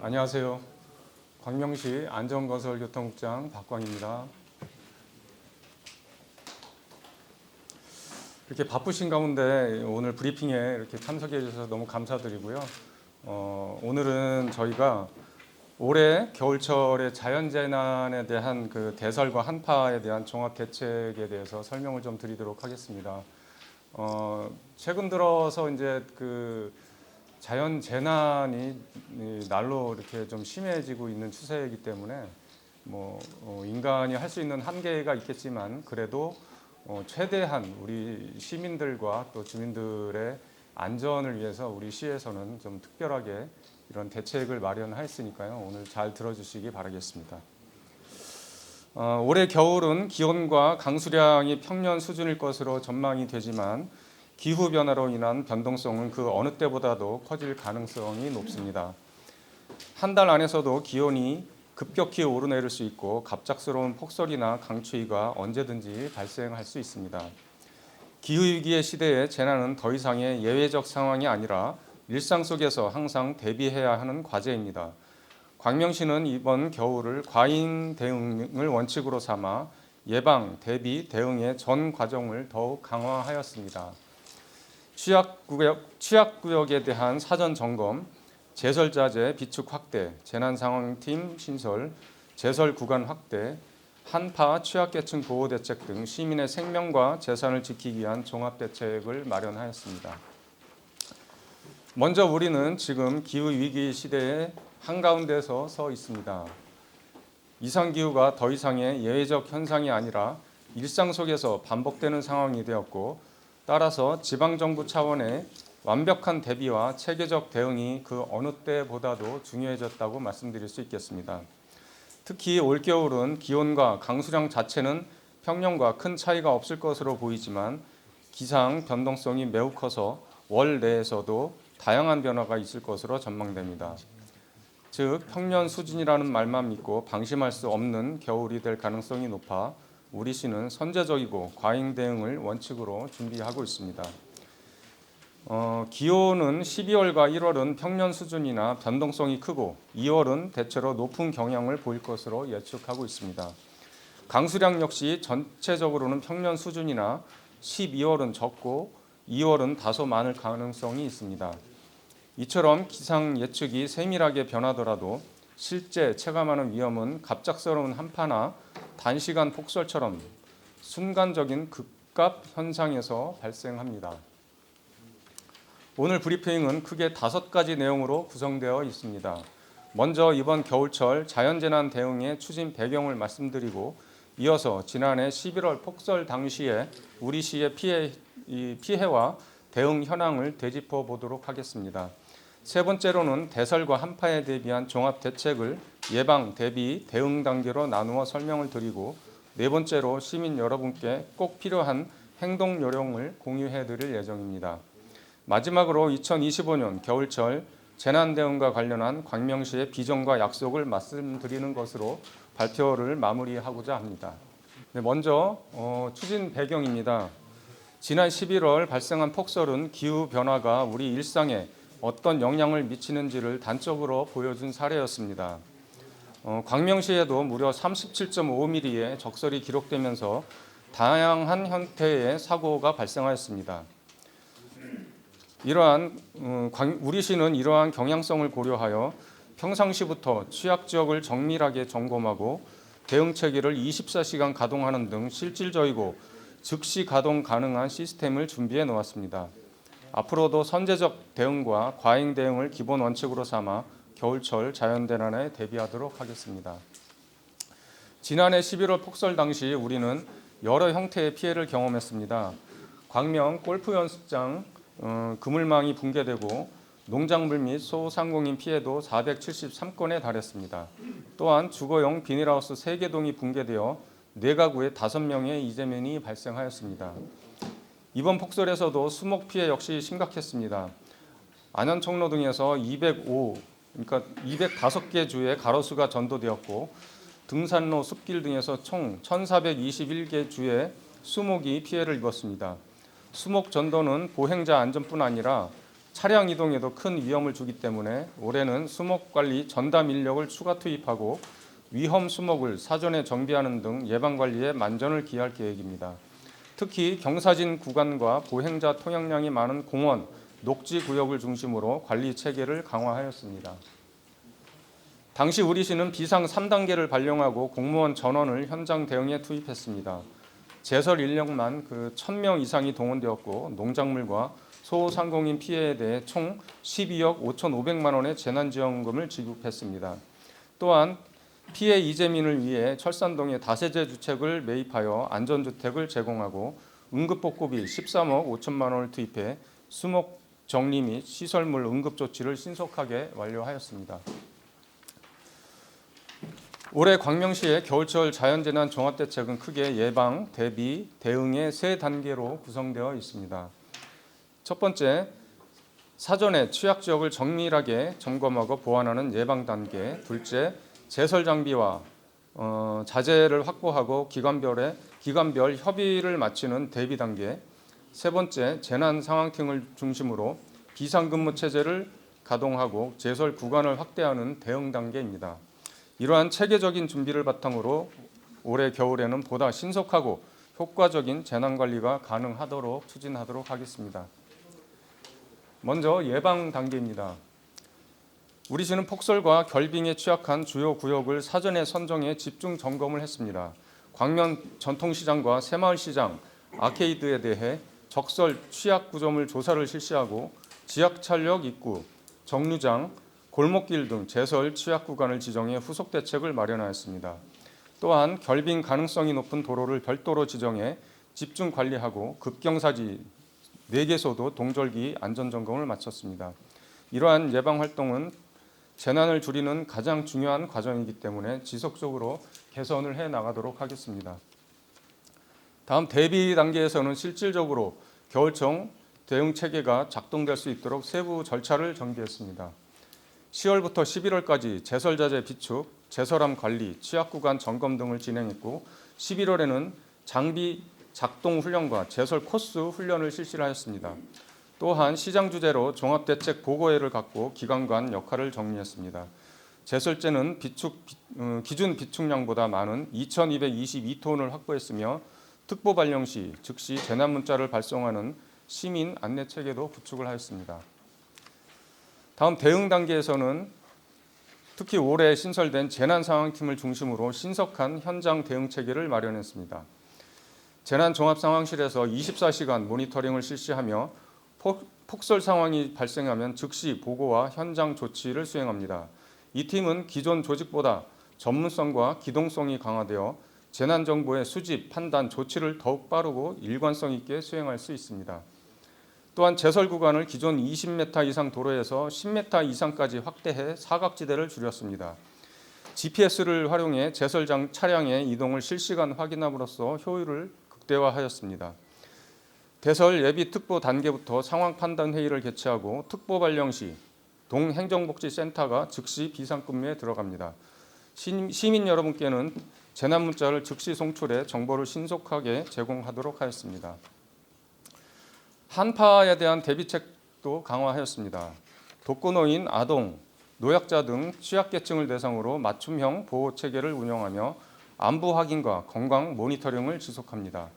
안녕하세요. 광명시 안전건설교통국장 박광입니다. 이렇게 바쁘신 가운데 오늘 브리핑에 이렇게 참석해 주셔서 너무 감사드리고요. 오늘은 저희가 올해 겨울철의 자연재난에 대한 그 대설과 한파에 대한 종합대책에 대해서 설명을 좀 드리도록 하겠습니다. 최근 들어서 이제 그 자연 재난이 날로 이렇게 좀 심해지고 있는 추세이기 때문에 인간이 할 수 있는 한계가 있겠지만 그래도 최대한 우리 시민들과 또 주민들의 안전을 위해서 우리 시에서는 좀 특별하게 이런 대책을 마련하였으니까요. 오늘 잘 들어주시기 바라겠습니다. 올해 겨울은 기온과 강수량이 평년 수준일 것으로 전망이 되지만 기후변화로 인한 변동성은 그 어느 때보다도 커질 가능성이 높습니다. 한 달 안에서도 기온이 급격히 오르내릴 수 있고 갑작스러운 폭설이나 강추위가 언제든지 발생할 수 있습니다. 기후위기의 시대에 재난은 더 이상의 예외적 상황이 아니라 일상 속에서 항상 대비해야 하는 과제입니다. 광명시는 이번 겨울을 과잉 대응을 원칙으로 삼아 예방, 대비, 대응의 전 과정을 더욱 강화하였습니다. 취약구역에 대한 사전 점검, 제설자재 비축 확대, 재난상황팀 신설, 제설 구간 확대, 한파 취약계층 보호 대책 등 시민의 생명과 재산을 지키기 위한 종합대책을 마련하였습니다. 먼저 우리는 지금 기후위기 시대의 한가운데서 서 있습니다. 이상기후가 더 이상의 예외적 현상이 아니라 일상 속에서 반복되는 상황이 되었고 따라서 지방정부 차원의 완벽한 대비와 체계적 대응이 그 어느 때보다도 중요해졌다고 말씀드릴 수 있겠습니다. 특히 올겨울은 기온과 강수량 자체는 평년과 큰 차이가 없을 것으로 보이지만 기상 변동성이 매우 커서 월 내에서도 다양한 변화가 있을 것으로 전망됩니다. 즉 평년 수준이라는 말만 믿고 방심할 수 없는 겨울이 될 가능성이 높아 우리 시는 선제적이고 과잉 대응을 원칙으로 준비하고 있습니다. 기온은 12월과 1월은 평년 수준이나 변동성이 크고 2월은 대체로 높은 경향을 보일 것으로 예측하고 있습니다. 강수량 역시 전체적으로는 평년 수준이나 12월은 적고 2월은 다소 많을 가능성이 있습니다. 이처럼 기상 예측이 세밀하게 변하더라도 실제 체감하는 위험은 갑작스러운 한파나 단시간 폭설처럼 순간적인 급값 현상에서 발생합니다. 오늘 브리핑은 크게 5가지 내용으로 구성되어 있습니다. 먼저 이번 겨울철 자연재난 대응의 추진 배경을 말씀드리고 이어서 지난해 11월 폭설 당시에 우리 시의 피해와 대응 현황을 되짚어 보도록 하겠습니다. 세 번째로는 대설과 한파에 대비한 종합 대책을 예방, 대비, 대응 단계로 나누어 설명을 드리고 네 번째로 시민 여러분께 꼭 필요한 행동 요령을 공유해 드릴 예정입니다. 마지막으로 2025년 겨울철 재난 대응과 관련한 광명시의 비전과 약속을 말씀드리는 것으로 발표를 마무리하고자 합니다. 먼저 추진 배경입니다. 지난 11월 발생한 폭설은 기후 변화가 우리 일상에 어떤 영향을 미치는지를 단적으로 보여준 사례였습니다. 광명시에도 무려 37.5mm의 적설이 기록되면서 다양한 형태의 사고가 발생하였습니다. 우리 시는 이러한 경향성을 고려하여 평상시부터 취약 지역을 정밀하게 점검하고 대응 체계를 24시간 가동하는 등 실질적이고 즉시 가동 가능한 시스템을 준비해 놓았습니다. 앞으로도 선제적 대응과 과잉 대응을 기본 원칙으로 삼아 겨울철 자연재난에 대비하도록 하겠습니다. 지난해 11월 폭설 당시 우리는 여러 형태의 피해를 경험했습니다. 광명 골프 연습장 그물망이 붕괴되고 농작물 및 소상공인 피해도 473건에 달했습니다. 또한 주거용 비닐하우스 3개 동이 붕괴되어 4가구에 5명의 이재민이 발생하였습니다. 이번 폭설에서도 수목 피해 역시 심각했습니다. 안현청로 등에서 205개 주에 가로수가 전도되었고 등산로, 숲길 등에서 총 1,421개 주에 수목이 피해를 입었습니다. 수목 전도는 보행자 안전뿐 아니라 차량 이동에도 큰 위험을 주기 때문에 올해는 수목관리 전담 인력을 추가 투입하고 위험 수목을 사전에 정비하는 등 예방관리에 만전을 기할 계획입니다. 특히 경사진 구간과 보행자 통행량이 많은 공원, 녹지 구역을 중심으로 관리 체계를 강화하였습니다. 당시 우리시는 비상 3단계를 발령하고 공무원 전원을 현장 대응에 투입했습니다. 제설 인력만 1,000명 이상이 동원되었고 농작물과 소상공인 피해에 대해 총 12억 5,500만 원의 재난지원금을 지급했습니다. 또한 피해 이재민을 위해 철산동에 다세대 주택을 매입하여 안전주택을 제공하고 응급복구비 13억 5천만 원을 투입해 수목 정리 및 시설물 응급조치를 신속하게 완료하였습니다. 올해 광명시의 겨울철 자연재난 종합대책은 크게 예방, 대비, 대응의 세 단계로 구성되어 있습니다. 첫 번째, 사전에 취약지역을 정밀하게 점검하고 보완하는 예방 단계. 둘째, 제설 장비와 자재를 확보하고 기관별 협의를 마치는 대비 단계. 세 번째, 재난 상황팀을 중심으로 비상근무 체제를 가동하고 제설 구간을 확대하는 대응 단계입니다. 이러한 체계적인 준비를 바탕으로 올해 겨울에는 보다 신속하고 효과적인 재난관리가 가능하도록 추진하도록 하겠습니다. 먼저 예방 단계입니다. 우리시는 폭설과 결빙에 취약한 주요 구역을 사전에 선정해 집중 점검을 했습니다. 광명 전통시장과 새마을시장, 아케이드에 대해 적설 취약 구조물 조사를 실시하고 지하철역 입구, 정류장, 골목길 등 제설 취약 구간을 지정해 후속 대책을 마련하였습니다. 또한 결빙 가능성이 높은 도로를 별도로 지정해 집중 관리하고 급경사지 4개소도 동절기 안전점검을 마쳤습니다. 이러한 예방 활동은 재난을 줄이는 가장 중요한 과정이기 때문에 지속적으로 개선을 해 나가도록 하겠습니다. 다음 대비 단계에서는 실질적으로 겨울철 대응 체계가 작동될 수 있도록 세부 절차를 정비했습니다. 10월부터 11월까지 제설자재 비축, 제설함 관리, 취약구간 점검 등을 진행했고 11월에는 장비 작동 훈련과 제설 코스 훈련을 실시하였습니다. 또한 시장 주재로 종합대책 보고회를 갖고 기관 간 역할을 정리했습니다. 제설제는 기준 비축량보다 많은 2,222톤을 확보했으며 특보 발령 시 즉시 재난 문자를 발송하는 시민 안내 체계도 구축을 하였습니다. 다음 대응 단계에서는 특히 올해 신설된 재난상황팀을 중심으로 신속한 현장 대응 체계를 마련했습니다. 재난종합상황실에서 24시간 모니터링을 실시하며 폭설 상황이 발생하면 즉시 보고와 현장 조치를 수행합니다. 이 팀은 기존 조직보다 전문성과 기동성이 강화되어 재난정보의 수집, 판단, 조치를 더욱 빠르고 일관성 있게 수행할 수 있습니다. 또한 제설 구간을 기존 20m 이상 도로에서 10m 이상까지 확대해 사각지대를 줄였습니다. GPS를 활용해 제설 차량의 이동을 실시간 확인함으로써 효율을 극대화하였습니다. 대설 예비 특보 단계부터 상황 판단 회의를 개최하고 특보 발령 시 동행정복지센터가 즉시 비상근무에 들어갑니다. 시민 여러분께는 재난 문자를 즉시 송출해 정보를 신속하게 제공하도록 하였습니다. 한파에 대한 대비책도 강화하였습니다. 독거노인, 아동, 노약자 등 취약계층을 대상으로 맞춤형 보호 체계를 운영하며 안부 확인과 건강 모니터링을 지속합니다.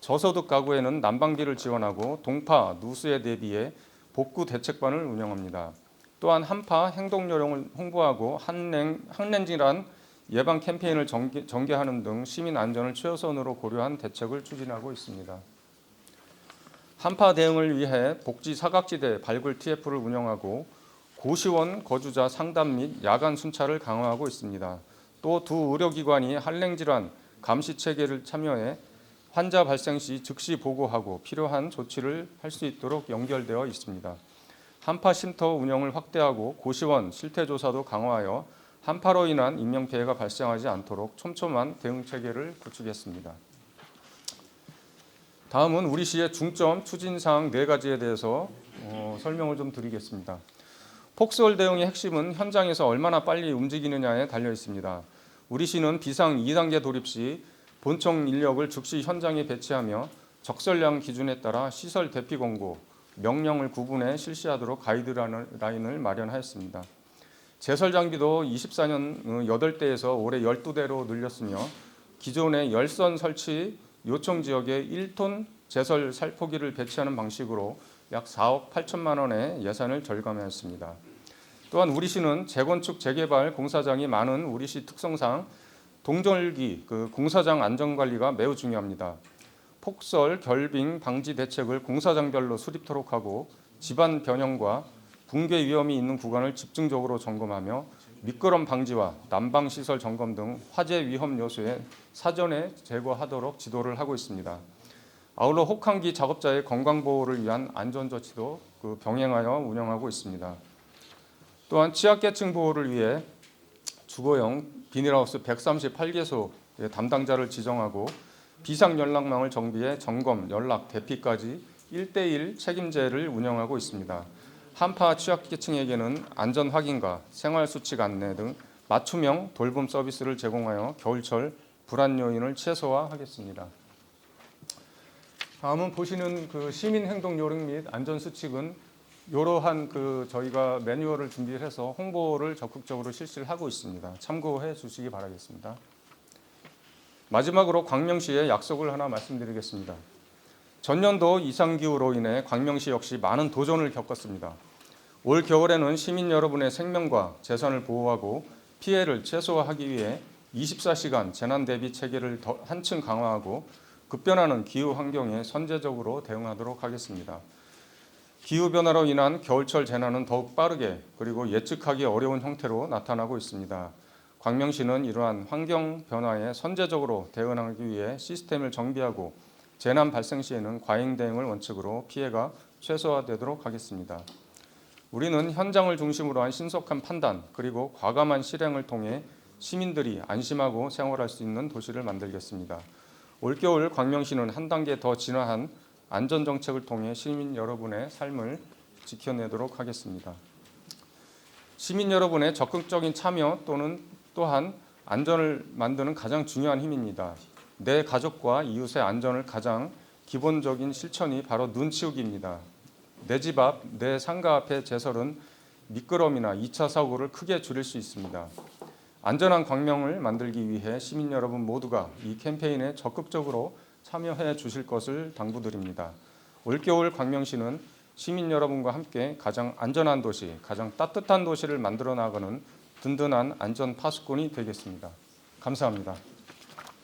저소득 가구에는 난방비를 지원하고 동파, 누수에 대비해 복구 대책반을 운영합니다. 또한 한파 행동 요령을 홍보하고 항냉질환 예방 캠페인을 전개하는 등 시민 안전을 최우선으로 고려한 대책을 추진하고 있습니다. 한파 대응을 위해 복지 사각지대 발굴 TF를 운영하고 고시원 거주자 상담 및 야간 순찰을 강화하고 있습니다. 또 두 의료기관이 한랭질환 감시 체계를 참여해 환자 발생 시 즉시 보고하고 필요한 조치를 할 수 있도록 연결되어 있습니다. 한파 쉼터 운영을 확대하고 고시원 실태 조사도 강화하여 한파로 인한 인명피해가 발생하지 않도록 촘촘한 대응 체계를 구축했습니다. 다음은 우리 시의 중점 추진사항 4가지에 대해서 설명을 좀 드리겠습니다. 폭설 대응의 핵심은 현장에서 얼마나 빨리 움직이느냐에 달려 있습니다. 우리 시는 비상 2단계 돌입 시 본청 인력을 즉시 현장에 배치하며 적설량 기준에 따라 시설 대피 권고, 명령을 구분해 실시하도록 가이드라인을 마련하였습니다. 제설 장비도 24년 8대에서 올해 12대로 늘렸으며 기존의 열선 설치 요청 지역에 1톤 제설 살포기를 배치하는 방식으로 약 4억 8천만 원의 예산을 절감하였습니다. 또한 우리시는 재건축 재개발 공사장이 많은 우리시 특성상 동절기 공사장 안전관리가 매우 중요합니다. 폭설, 결빙 방지 대책을 공사장별로 수립토록 하고 집안 변형과 붕괴 위험이 있는 구간을 집중적으로 점검하며 미끄럼 방지와 난방 시설 점검 등 화재 위험 요소에 사전에 제거하도록 지도를 하고 있습니다. 아울러 혹한기 작업자의 건강 보호를 위한 안전 조치도 병행하여 운영하고 있습니다. 또한 취약계층 보호를 위해 주거용 비닐하우스 138개소의 담당자를 지정하고 비상연락망을 정비해 점검, 연락, 대피까지 1대1 책임제를 운영하고 있습니다. 한파 취약계층에게는 안전 확인과 생활수칙 안내 등 맞춤형 돌봄 서비스를 제공하여 겨울철 불안 요인을 최소화하겠습니다. 다음은 보시는 시민행동 요령 및 안전수칙은 이러한 저희가 매뉴얼을 준비해서 홍보를 적극적으로 실시를 하고 있습니다. 참고해 주시기 바라겠습니다. 마지막으로 광명시의 약속을 하나 말씀드리겠습니다. 전년도 이상기후로 인해 광명시 역시 많은 도전을 겪었습니다. 올 겨울에는 시민 여러분의 생명과 재산을 보호하고 피해를 최소화하기 위해 24시간 재난 대비 체계를 더 한층 강화하고 급변하는 기후 환경에 선제적으로 대응하도록 하겠습니다. 기후변화로 인한 겨울철 재난은 더욱 빠르게 그리고 예측하기 어려운 형태로 나타나고 있습니다. 광명시는 이러한 환경 변화에 선제적으로 대응하기 위해 시스템을 정비하고 재난 발생 시에는 과잉 대응을 원칙으로 피해가 최소화되도록 하겠습니다. 우리는 현장을 중심으로 한 신속한 판단 그리고 과감한 실행을 통해 시민들이 안심하고 생활할 수 있는 도시를 만들겠습니다. 올겨울 광명시는 한 단계 더 진화한 안전정책을 통해 시민 여러분의 삶을 지켜내도록 하겠습니다. 시민 여러분의 적극적인 참여 또한 안전을 만드는 가장 중요한 힘입니다. 내 가족과 이웃의 안전을 가장 기본적인 실천이 바로 눈 치우기입니다. 내 집 앞, 내 상가 앞의 제설은 미끄럼이나 2차 사고를 크게 줄일 수 있습니다. 안전한 광명을 만들기 위해 시민 여러분 모두가 이 캠페인에 적극적으로 참여해 주실 것을 당부드립니다. 올겨울 광명시는 시민 여러분과 함께 가장 안전한 도시, 가장 따뜻한 도시를 만들어 나가는 든든한 안전 파수꾼이 되겠습니다. 감사합니다.